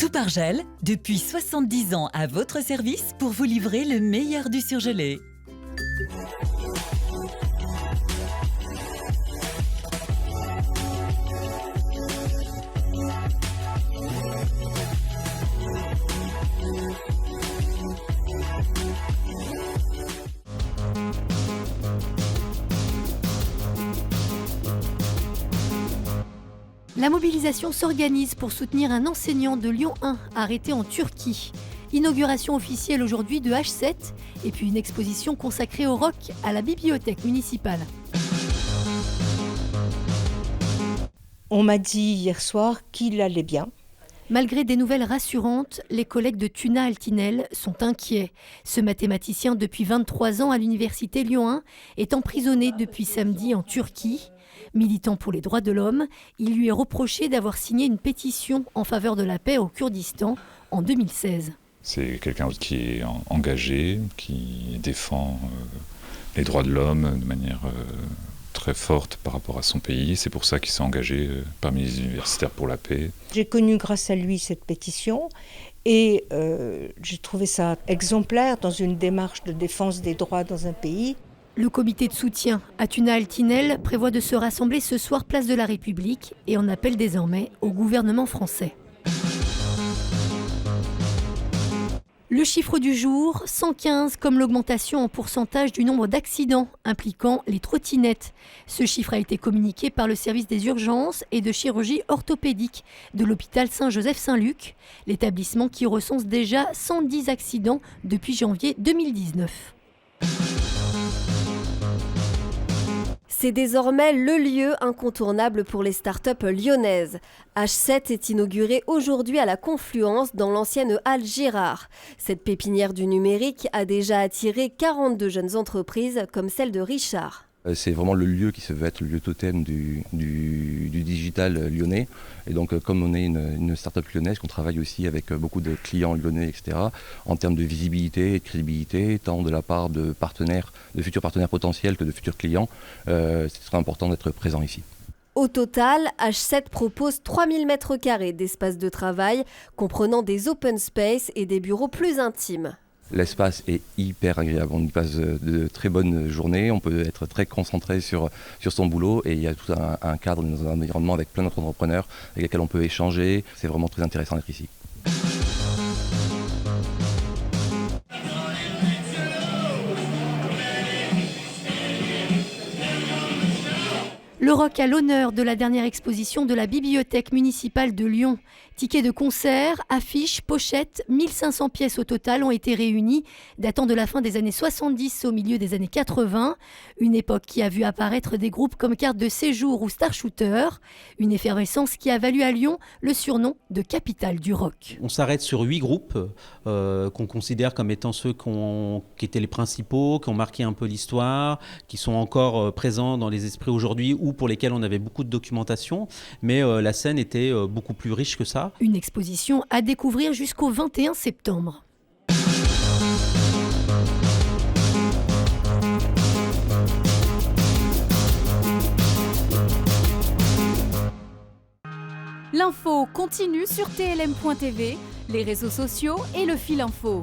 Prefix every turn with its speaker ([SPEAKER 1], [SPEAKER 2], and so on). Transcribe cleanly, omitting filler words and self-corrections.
[SPEAKER 1] Soupargel, depuis 70 ans à votre service pour vous livrer le meilleur du surgelé.
[SPEAKER 2] La mobilisation s'organise pour soutenir un enseignant de Lyon 1 arrêté en Turquie. Inauguration officielle aujourd'hui de H7 et puis une exposition consacrée au rock à la bibliothèque municipale.
[SPEAKER 3] On m'a dit hier soir qu'il allait bien.
[SPEAKER 2] Malgré des nouvelles rassurantes, les collègues de Tuna Altinel sont inquiets. Ce mathématicien depuis 23 ans à l'université Lyon 1 est emprisonné depuis samedi en Turquie. Militant pour les droits de l'homme, il lui est reproché d'avoir signé une pétition en faveur de la paix au Kurdistan en 2016.
[SPEAKER 4] C'est quelqu'un qui est engagé, qui défend les droits de l'homme de manière très forte par rapport à son pays. C'est pour ça qu'il s'est engagé parmi les universitaires pour la paix.
[SPEAKER 3] J'ai connu grâce à lui cette pétition et j'ai trouvé ça exemplaire dans une démarche de défense des droits dans un pays.
[SPEAKER 2] Le comité de soutien à Tuna Altinel prévoit de se rassembler ce soir place de la République et en appelle désormais au gouvernement français. Le chiffre du jour, 115 comme l'augmentation en pourcentage du nombre d'accidents impliquant les trottinettes. Ce chiffre a été communiqué par le service des urgences et de chirurgie orthopédique de l'hôpital Saint-Joseph-Saint-Luc, l'établissement qui recense déjà 110 accidents depuis janvier 2019.
[SPEAKER 5] C'est désormais le lieu incontournable pour les startups lyonnaises. H7 est inauguré aujourd'hui à la Confluence dans l'ancienne halle Girard. Cette pépinière du numérique a déjà attiré 42 jeunes entreprises comme celle de Richard.
[SPEAKER 6] C'est vraiment le lieu qui se veut être le lieu totem du digital lyonnais. Et donc comme on est une start-up lyonnaise, qu'on travaille aussi avec beaucoup de clients lyonnais, etc., en termes de visibilité et de crédibilité, tant de la part de partenaires, de futurs partenaires potentiels que de futurs clients, c'est très important d'être présent ici.
[SPEAKER 5] Au total, H7 propose 3000 m² d'espace de travail, comprenant des open space et des bureaux plus intimes.
[SPEAKER 6] L'espace est hyper agréable, on y passe de très bonnes journées, on peut être très concentré sur son boulot et il y a tout un cadre dans un environnement avec plein d'autres entrepreneurs avec lesquels on peut échanger, c'est vraiment très intéressant d'être ici.
[SPEAKER 2] Le rock à l'honneur de la dernière exposition de la bibliothèque municipale de Lyon. Tickets de concert, affiches, pochettes, 1500 pièces au total ont été réunies, datant de la fin des années 70 au milieu des années 80. Une époque qui a vu apparaître des groupes comme Carte de Séjour ou Star Shooter. Une effervescence qui a valu à Lyon le surnom de capitale du rock.
[SPEAKER 7] On s'arrête sur 8 groupes qu'on considère comme étant ceux qui étaient les principaux, qui ont marqué un peu l'histoire, qui sont encore présents dans les esprits aujourd'hui ou pour lesquels on avait beaucoup de documentation. Mais la scène était beaucoup plus riche que ça.
[SPEAKER 2] Une exposition à découvrir jusqu'au 21 septembre.
[SPEAKER 8] L'info continue sur tlm.tv, les réseaux sociaux et le fil info.